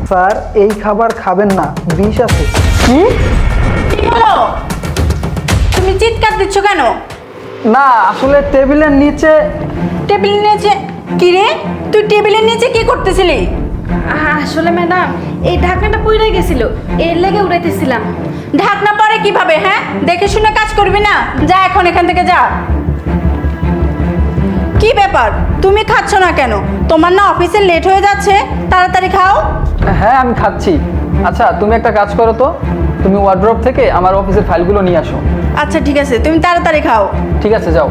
Sir এই খাবার খাবেন না, বিষ আছে। কি হলো? তুমি চিৎকার দিচ্ছ কেন? না আসলে টেবিলের নিচে। টেবিলের নিচে? কি রে, তুই টেবিলের নিচে কি করতেছিলি? আসলে ম্যাডাম এই ঢাকনাটা পুড়ে গেছিল, এর লেগে উড়াইতেছিলাম। ঢাকনা পরে কিভাবে? হ্যাঁ, দেখে শুনে কাজ করবি না? যা এখন এখান থেকে যা। কি ব্যাপার, তুমি খাচ্ছ না কেন? তোমার না অফিসে লেট হয়ে যাচ্ছে, তাড়াতাড়ি খাও। হ্যাঁ আমি খাচ্ছি। আচ্ছা তুমি একটা কাজ করো তো, তুমি ওয়ার্ড্রপ থেকে আমার অফিসের ফাইলগুলো নিয়ে আসো। আচ্ছা ঠিক আছে, তুমি তাড়াতাড়ি খাও। ঠিক আছে যাও।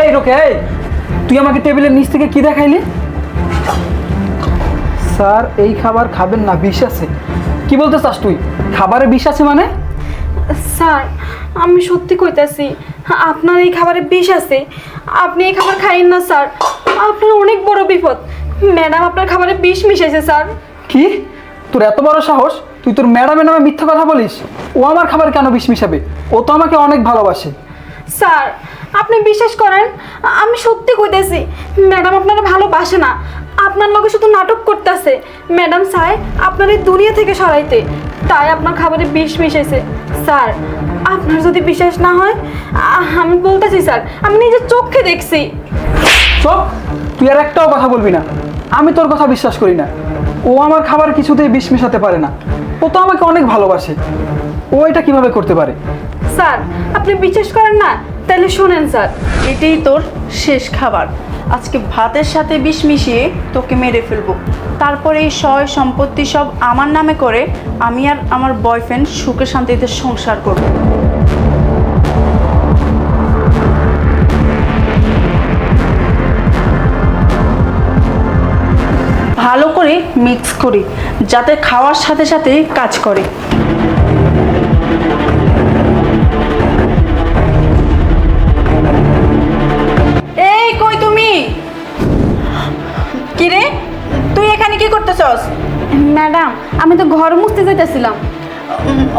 এই রোকে, এই তুই আমাকে টেবিলের নিচ থেকে কি দেখাইলি? স্যার এই খাবার খাবেন না, বিষ আছে। কি বলতে চাস তুই? খাবারে বিষ আছে মানে? স্যার আমি সত্যি কইতাছি, আপনার এই খাবারে বিষ আছে। আপনি এই খাবার খাইন না স্যার, আপনার অনেক বড় বিপদ। ম্যাডাম আপনার খাবারে বিষ মিশাইছে স্যার। কি? তোর এত বড় সাহস, তুই তোর ম্যাডামের নামে মিথ্যা কথা বলিস? ও আমার খাবার কেন বিষ মিশাবে? ও তো আমাকে অনেক ভালোবাসে। স্যার আপনি বিশ্বাস করেন, আমি সত্যি কইতেছি, ম্যাডাম আপনারা ভালোবাসে না, আপনার লগে শুধু নাটক করতেছে। ম্যাডাম চায় আপনার এই দুনিয়া থেকে সরাইতে, তাই আপনার খাবারে বিষ মিশাইছে। স্যার আপনার যদি বিশ্বাস না হয়, আমি বলতেছি স্যার, আমি নিজের চোখে দেখছি। চুপ, তুই আর একটাও কথা বলবি না। আমি তোর কথা বিশ্বাস করি না। ও আমার খাবার কিছুতেই বিষ মিশাতে পারে না। ও তো আমাকে অনেক ভালোবাসে। ও এটা কিভাবে করতে পারে? স্যার আপনি বিশ্বাস করেন না, তাহলে শোনেন স্যার। এটাই তোর শেষ খাবার। আজকে ভাতের সাথে বিষ মিশিয়ে তোকে মেরে ফেলবো। তারপরে এই সয় সম্পত্তি সব আমার নামে করে আমি আর আমার বয়ফ্রেন্ড সুখে শান্তিতে সংসার করব। ভালো করে মিক্স করি যাতে খাওয়ার সাথে সাথে কাজ করে। এই কই তুমি? কি রে, তুই এখানে কি করতেছস? ম্যাডাম আমি তো ঘর মুছতে যাইতেছিলাম।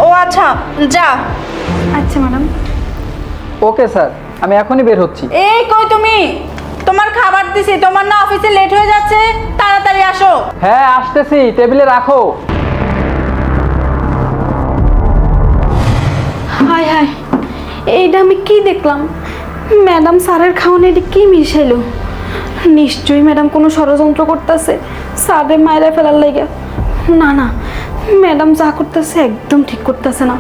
ও আচ্ছা, যা। আচ্ছা ম্যাডাম। ওকে স্যার, আমি এখনই বের হচ্ছি। এই কই তুমি? তোমার খাবার দিছি, তোমার না অফিসে লেট হয়ে যাচ্ছে, তাড়াতাড়ি আসো। হ্যাঁ আসতেছি, টেবিলে রাখো। হায় হায়, এইটা আমি কি দেখলাম? ম্যাডাম স্যারের খাওয়ানো এটা কি মিশাইলো? নিশ্চয়ই ম্যাডাম কোনো ষড়যন্ত্র করতেছে স্যারের মায়েরা ফেলার লেগে। না না, ম্যাডাম যা করতেছে একদম ঠিক করতেছে না।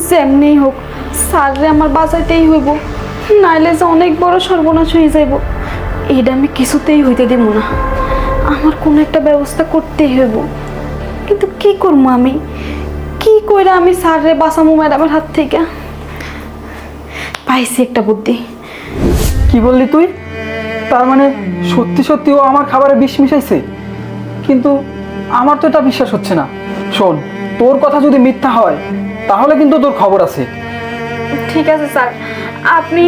যেমনি হোক স্যারে আমার বাঁচাইতেই হইব, নাইলে যে অনেক বড় সর্বনাশ হয়ে যাইব। এইটা আমি কিছুতেই হইতে দেব না। আমার কোনো একটা ব্যবস্থা করতেই হইব, কিন্তু কি করবো আমি? কি কইরা আমি স্যারে বাঁচামো ম্যাডামের হাত থেকে? পাইছি একটা বুদ্ধি। কি বললি তুই? তার মানে সত্যি সত্যি ও আমার খাবারে বিষ মিশাইছে? কিন্তু আমার তো এটা বিশ্বাস হচ্ছে না। শোন, তোর কথা যদি মিথ্যা হয় তাহলে কিন্তু তোর খবর আছে। ঠিক আছে স্যার, আপনি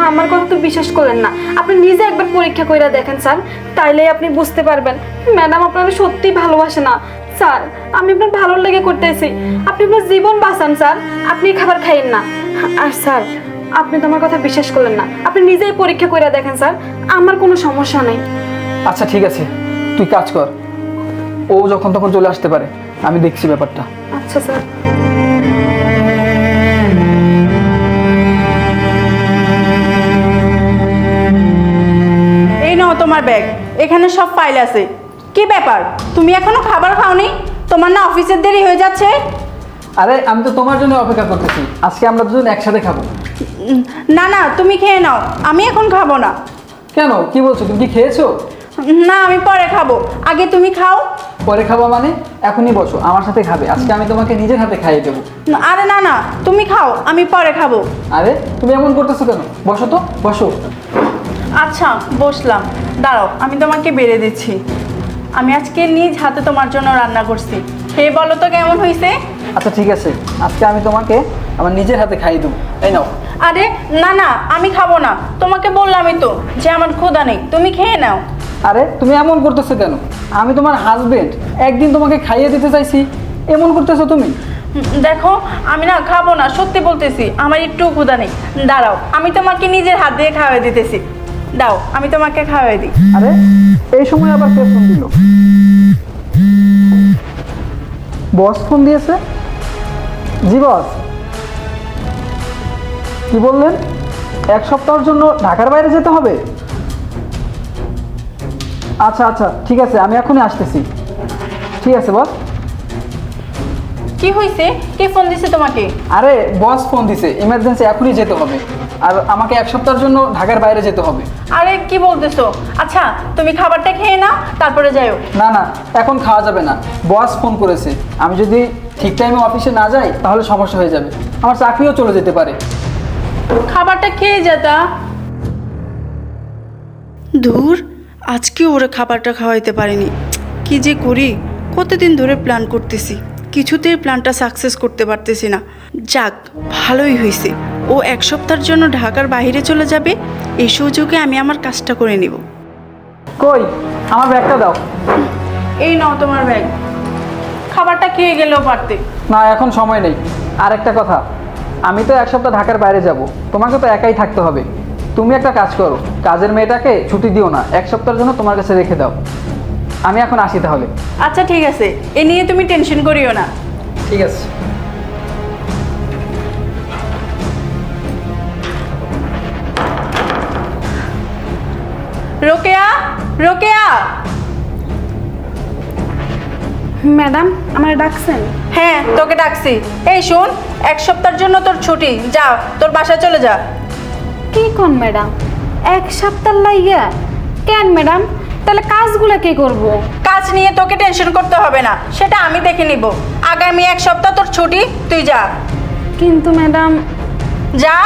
আমার কথা তো বিশ্বাস করলেন না, আপনি নিজে একবার পরীক্ষা করে দেখেন স্যার, তাইলে আপনি বুঝতে পারবেন ম্যাডাম আপনাকে সত্যিই ভালোবাসে না। স্যার আমি আপনার ভালো লেগে করতেছি, আপনি আপনার জীবন বাঁচান স্যার, আপনি খাবার খাইয়েন না। আর স্যার আপনি তো আমার কথা বিশ্বাস করলেন না, আপনি নিজেই পরীক্ষা করে দেখেন স্যার, আমার কোনো সমস্যা নেই। আচ্ছা ঠিক আছে, তুই কাজ কর। ও যখন তখন চলে আসতে পারে, আমি দেখছি ব্যাপারটা। আচ্ছা স্যার। এই নাও তোমার ব্যাগ, এখানে সব ফাইল আছে। কি ব্যাপার, তুমি এখনো খাবার খাওনি? তোমার না অফিসের দেরি হয়ে যাচ্ছে? আরে আমি তো তোমার জন্য অপেক্ষা করতেছি, আজকে আমরা দুজন একসাথে খাবো। না না, তুমি খেয়ে নাও, আমি এখন খাবো না। কেন, কি বলছো? তুমি কি খেয়েছো? না, আমি পরে খাবো, আগে তুমি খাও। পরে খাবো মানে? এখনই বসো, আমার সাথে খাবে। আজকে আমি তোমাকে নিজের হাতে খাইয়ে দেবো। আরে না না, তুমি খাও, আমি পরে খাবো। আরে তুমি এমন করতেছো কেন? বসো তো, বসো। আচ্ছা বসলাম, দাঁড়াও আমি তোমাকে বেড়ে দিচ্ছি। আমি আজকে নিজ হাতে তোমার জন্য রান্না করছি, খেয়ে বলো তো কেমন হয়েছে। আচ্ছা ঠিক আছে, আজকে আমি তোমাকে আমার নিজের হাতে খাইয়ে দেবো। এই নাও। আরে না না, আমি খাবো না, তোমাকে বললামই তো যে আমার ক্ষুধা নেই, তুমি খেয়ে নাও। আরে তুমি এমন করতেছো কেন? আমি তোমার হাজবেন্ড, একদিন তোমাকে খাইয়ে দিতে চাইছি, এমন করতেছো তুমি? দেখো আমি না খাবো না, সত্যি বলতেছি, আমার একটু ক্ষুধা নেই। দাঁড়াও, আমি তোমাকে নিজের হাত দিয়ে খাওয়াই দিতেছি। দাও, আমি তোমাকে খাওয়াই দিই। আরে এই সময় আবার কে ফোন দিল? বস ফোন দিয়েছে? জি বস। কি বললেন? 1 সপ্তাহের জন্য ঢাকার বাইরে যেতে হবে? আচ্ছা আচ্ছা ঠিক আছে, আমি এখনই আসতেছি। ঠিক আছে বস। কি হয়েছে? কে ফোন দিছে তোমাকে? আরে বস ফোন দিছে, ইমার্জেন্সি এখনই যেতে হবে, আর আমাকে 1 সপ্তাহের জন্য ঢাকার বাইরে যেতে হবে। আরে কি বলতেছো? আচ্ছা তুমি খাবারটা খেয়ে নাও, তারপরে যাইও। না না, এখন খাওয়া যাবে না, বস ফোন করেছে। আমি যদি ঠিক টাইমে অফিসে না যাই তাহলে সমস্যা হয়ে যাবে, আমার চাকরিও চলে যেতে পারে। খাবারটা খেয়ে যেতা। দূর, আজকে ওরা খাবারটা খাওয়াইতে পারিনি। কি যে করি, কতদিন ধরে প্ল্যান করতেছি, কিছুতেই প্ল্যানটা সাকসেস করতে পারতেছি না। যাক, ভালোই হয়েছে, ও 1 সপ্তাহের জন্য ঢাকার বাইরে চলে যাবে, এই সুযোগে আমি আমার কাজটা করে নিব। কই, আমার ব্যাগটা দাও। এই নাও তোমার ব্যাগ। খাবারটা খেয়ে গেলেও পারতে। না, এখন সময় নেই। আর একটা কথা, আমি তো 1 সপ্তাহ ঢাকার বাইরে যাব, তোমাকে তো একাই থাকতে হবে। তুমি একটা কাজ করো, কাজের মেয়েটাকে ছুটি দিও না, 1 সপ্তাহের জন্য তোমার কাছে রেখে দাও। আমি এখন আসি তাহলে। আচ্ছা ঠিক আছে, এ নিয়ে তুমি টেনশন করিও না। ঠিক আছে। রোকেয়া, রোকেয়া। ম্যাডাম আমার ডাকছেন? হ্যাঁ তোকে ডাকছি। এই শোন, 1 সপ্তাহের জন্য তোর ছুটি, যা তোর বাসায় চলে যা। কি কোন ম্যাডাম? 1 সপ্তাহ লাইগা? কেন ম্যাডাম, তাহলে কাজগুলো কে করব? কাজ নিয়ে তোকে টেনশন করতে হবে না, সেটা আমি দেখে নিব। আগামী 1 সপ্তাহ তোর ছুটি, তুই যা। কিন্তু ম্যাডাম, যা।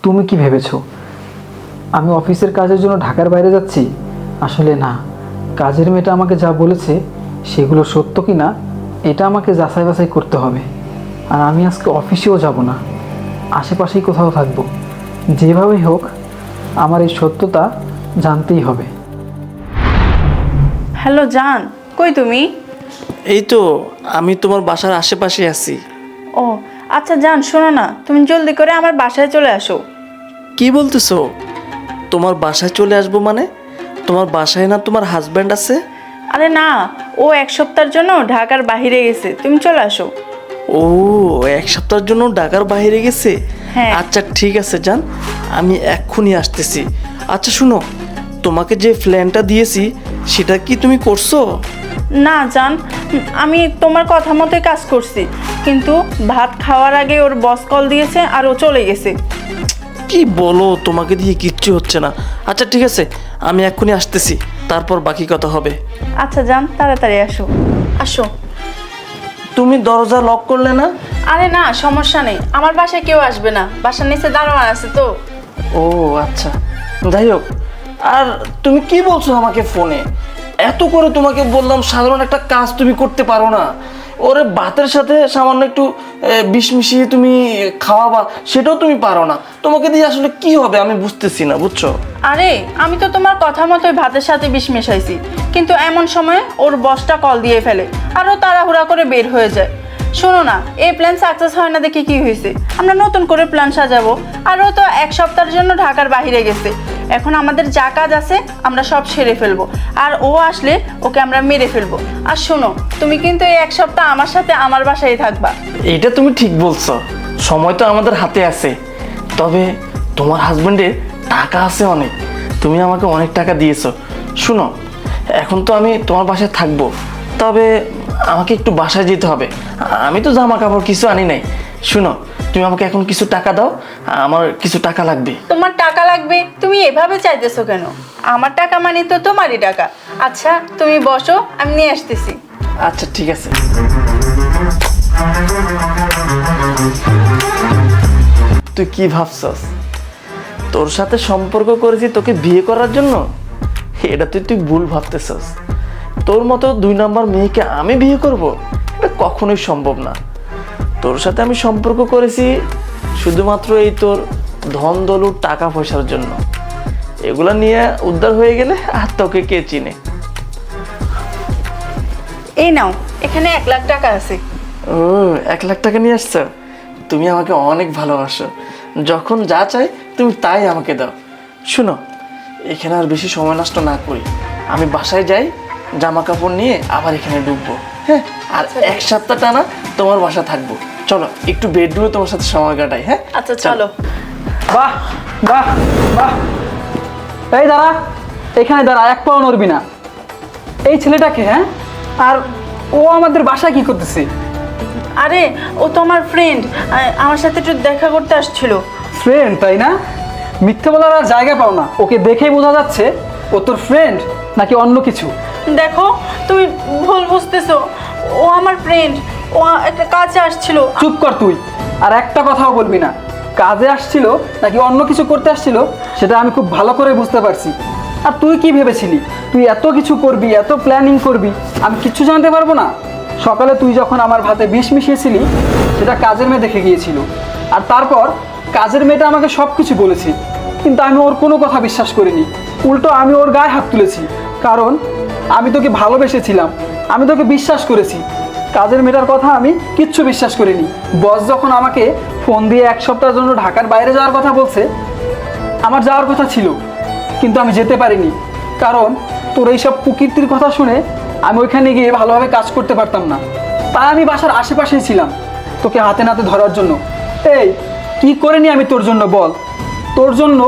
তুমি কি ভেবেছো আমি অফিসের কাজের জন্য ঢাকার বাইরে যাচ্ছি? আসলে না, কাজের মেয়েটা আমাকে যা বলেছে সেগুলো সত্য কি না এটা আমাকে যাচাই বাছাই করতে হবে। আর আমি আজকে অফিসেও যাব না, আশেপাশেই কোথাও থাকবো। যেভাবেই হোক আমার এই সত্যতা জানতেই হবে। হ্যালো জান, কই তুমি? এই তো আমি তোমার বাসার আশেপাশে আছি। ও আচ্ছা জান, শোনো না, তুমি জলদি করে আমার বাসায় চলে আসো। কি বলতেছো? তোমার বাসায় চলে আসবো মানে? তোমার বাসায় না তোমার হাজব্যান্ড আছে? আরে না, ও 1 সপ্তাহের জন্য ঢাকার বাইরে গেছে, তুমি চলে আসো। ও 1 সপ্তাহের জন্য ঢাকার বাইরে গেছে? হ্যাঁ। আচ্ছা ঠিক আছে জান, আমি এক্ষুনি আসতেছি। আচ্ছা শুনো, তোমাকে যে প্ল্যানটা দিয়েছি সেটা কি তুমি করছো? না জান, আমি তোমার কথা মতোই কাজ করছি, কিন্তু ভাত খাওয়ার আগে ওর বস কল দিয়েছে আর ও চলে গেছে। কি বলো, তোমাকে দিয়ে কিচ্ছু হচ্ছে না। আচ্ছা ঠিক আছে, আমি এক্ষুনি আসতেছি, তারপর বাকি কথা হবে। আচ্ছা জান, তাড়াতাড়ি আসো। আসো। তুমি দরজা লক করলে না? আরে না, সমস্যা নেই, আমার বাসায় কেউ আসবে না, বাসার নিচে দাঁড়ানো আছে তো। ও আচ্ছা, যাই হোক। আর তুমি কি বলছো আমাকে ফোনে? এত করে তোমাকে বললাম, সাধারণ একটা কাজ তুমি করতে পারো না? ওরে ভাতের সাথে সামান্য একটু বিষ মিশিয়ে তুমি খাওয়াবা, সেটাও তুমি পারো না। তোমাকে দিয়ে আসলে কি হবে আমি বুঝতেছি না, বুঝছো? আরে আমি তো তোমার কথা মতোই ভাতের সাথে বিষ মেশাইছি, কিন্তু এমন সময় ওর বসটা কল দিয়ে ফেলে আর ও তাড়াহুড়া করে বের হয়ে যায়। শোনো না, এই প্ল্যান সাকসেস হয় না দেখে কি হয়েছে, আমরা নতুন করে প্ল্যান সাজাবো। আর ও তো 1 সপ্তাহের জন্য ঢাকার বাইরে গেছে, এখন আমাদের যা কাজ আছে আমরা সব সেরে ফেলবো, আর ও আসলে ওকে আমরা মেরে ফেলবো। আর শোনো, তুমি কিন্তু এই 1 সপ্তাহ আমার সাথে আমার বাসায় থাকবা। এটা তুমি ঠিক বলছো, সময় তো আমাদের হাতে আছে। তবে তোমার হাজবেন্ডের টাকা আছে অনেক, তুমি আমাকে অনেক টাকা দিয়েছো। শুনো, এখন তো আমি তোমার বাসায় থাকবো, তবে আমাকে একটু বাসায় যেতে হবে। আমি তো জামা কাপড় কিছু আনি নাই। শুনো, তুমি আমাকে এখন কিছু টাকা দাও, আমার কিছু টাকা লাগবে। তোমার টাকা লাগবে? তুমি এভাবে চাইতেছো কেন? আমার টাকা মানে তো তোমারই টাকা। আচ্ছা তুমি বসো, আমি নিয়ে আসতেছি। আচ্ছা ঠিক আছে। তুই কি ভাবছস তোর সাথে সম্পর্ক করেছি তোকে বিয়ে করার জন্য? এটা তুই ভুল ভাবতেছস। তোর মতো 2 নম্বর মেয়েকে আমি বিয়ে করব, এটা কখনোই সম্ভব না। তোর সাথে আমি সম্পর্ক করেছি শুধুমাত্র এই তোর ধন দৌলত টাকা পয়সার জন্য। এগুলা নিয়ে উদ্ধার হয়ে গেলে আর তোকে কে চিনে। এই নাও, এখানে 1 লাখ টাকা আছে। ও, 1 লাখ টাকা নিয়ে আসছো? তুমি আমাকে অনেক ভালোবাসো, যখন যা চাই তুমি তাই আমাকে দাও। শুনো, এখানে আর বেশি সময় নষ্ট না করি, আমি বাসায় যাই, জামা কাপড় নিয়ে আবার এখানে ঢুকবো। হ্যাঁ, আর 1 সপ্তাহ টানা তোমার বাসা থাকবো। চলো একটু বেডরুমে তোমার সাথে সময় কাটাই। হ্যাঁ আচ্ছা চলো। বাহ বাহ বাহ, এই দাঁড়া, এখানে দাঁড়া, এক পাও নড়বি না। এই ছেলেটাকে, হ্যাঁ, আর ও আমাদের বাসায় কি করতেছে? আরে ও তো আমার ফ্রেন্ড, আমার সাথে একটু দেখা করতে আসছিল। ফ্রেন্ড, তাই না? মিথ্যে বলার আর জায়গা পাও না। ওকে দেখেই বোঝা যাচ্ছে ও তোর ফ্রেন্ড নাকি অন্য কিছু। দেখো, তুমি ভুল বুঝতেছো, ও আমার ফ্রেন্ড, ও একটা কাজে আসছিল। চুপ কর তুই, আর একটা কথাও বলবি না। কাজে আসছিল নাকি অন্য কিছু করতে আসছিল সেটা আমি খুব ভালো করে বুঝতে পারছি। আর তুই কি ভেবেছিলি তুই এত কিছু করবি, এত প্ল্যানিং করবি, আমি কিচ্ছু জানতে পারবো না? সকালে তুই যখন আমার ভাতে বিষ মিশিয়েছিলি সেটা কাজের মেয়ে দেখে গিয়েছিল, আর তারপর কাজের মেয়েটা আমাকে সব কিছু বলেছে, কিন্তু আমি ওর কোনো কথা বিশ্বাস করিনি। উল্টো আমি ওর গায়ে হাত তুলেছি, কারণ আমি তোকে ভালোবেসেছিলাম, আমি তোকে বিশ্বাস করেছি। কাজের মেয়েটার কথা আমি কিচ্ছু বিশ্বাস করিনি। বস যখন আমাকে ফোন দিয়ে 1 সপ্তাহের জন্য ঢাকার বাইরে যাওয়ার কথা বলছে, আমার যাওয়ার কথা ছিল, কিন্তু আমি যেতে পারিনি, কারণ তোর এইসব প্রকৃতির কথা শুনে আমি ওইখানে গিয়ে ভালোভাবে কাজ করতে পারতাম না। তাই আমি বাসার আশেপাশেই ছিলাম তোকে হাতে নাতে ধরার জন্য। এই কি করিনি আমি তোর জন্য বল? তোর জন্য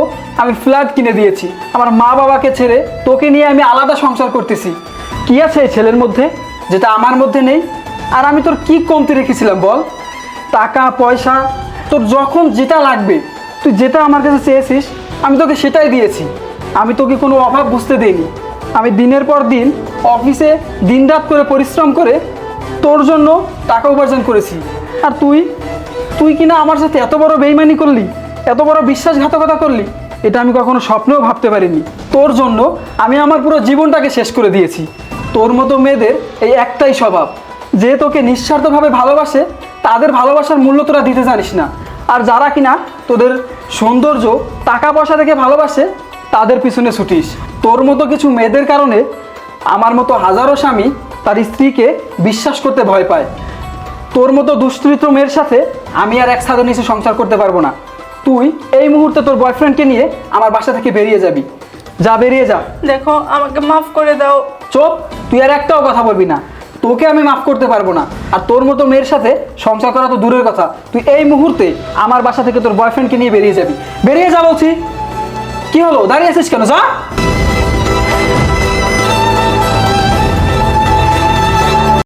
আমি ফ্ল্যাট কিনে দিয়েছি, আমার মা বাবাকে ছেড়ে তোকে নিয়ে আমি আলাদা সংসার করতেছি। কি আছে এই ছেলের মধ্যে যেটা আমার মধ্যে নেই? আর আমি তোর কি কমতি রেখেছিলাম বল? টাকা পয়সা, তোর যখন যেটা লাগবে, তুই যেটা আমার কাছে চেয়েছিস আমি তোকে সেটাই দিয়েছি। আমি তোকে কোনো অভাব বুঝতে দিইনি। আমি দিনের পর দিন অফিসে দিনরাত করে পরিশ্রম করে তোর জন্য টাকা উপার্জন করেছি। আর তুই কিনা আমার সাথে এত বড় বেইমানি করলি, এত বড় বিশ্বাসঘাতকতা করলি, এটা আমি কখনো স্বপ্নেও ভাবতে পারিনি। তোর জন্য আমি আমার পুরো জীবনটাকে শেষ করে দিয়েছি। তোর মতো মেয়েদের এই একটাই স্বভাব, যে তোকে নিঃস্বার্থভাবে ভালোবাসে তাদের ভালোবাসার মূল্য তোরা দিতে জানিস না। আর যারা কিনা তোদের সৌন্দর্য টাকা পয়সা দেখে ভালোবাসে তাদের পিছনে ছুটিস। তোর মতো কিছু মেয়েদের কারণে আমার মতো হাজারো স্বামী তার স্ত্রীকে বিশ্বাস করতে ভয় পায়। তোর মতো দুশ্চরিত্র মেয়ের সাথে আমি আর এক ছাদের নিচে সংসার করতে পারবো না। তুই এই মুহূর্তে তোর বয়ফ্রেন্ডকে নিয়ে আমার বাসা থেকে বেরিয়ে যাবি। যা, বেরিয়ে যা। দেখো, আমাকে মাফ করে দাও। চুপ, তুই আর একটাও কথা বলবি না। তোকে আমি মাফ করতে পারবো না, আর তোর মতো মেয়ের সাথে সংসার করা তো দূরের কথা। তুই এই মুহূর্তে আমার বাসা থেকে তোর বয়ফ্রেন্ডকে নিয়ে বেরিয়ে যাবি। বেরিয়ে যা বলছি। কি হলো, দাঁড়িয়ে আছিস কেন? যা।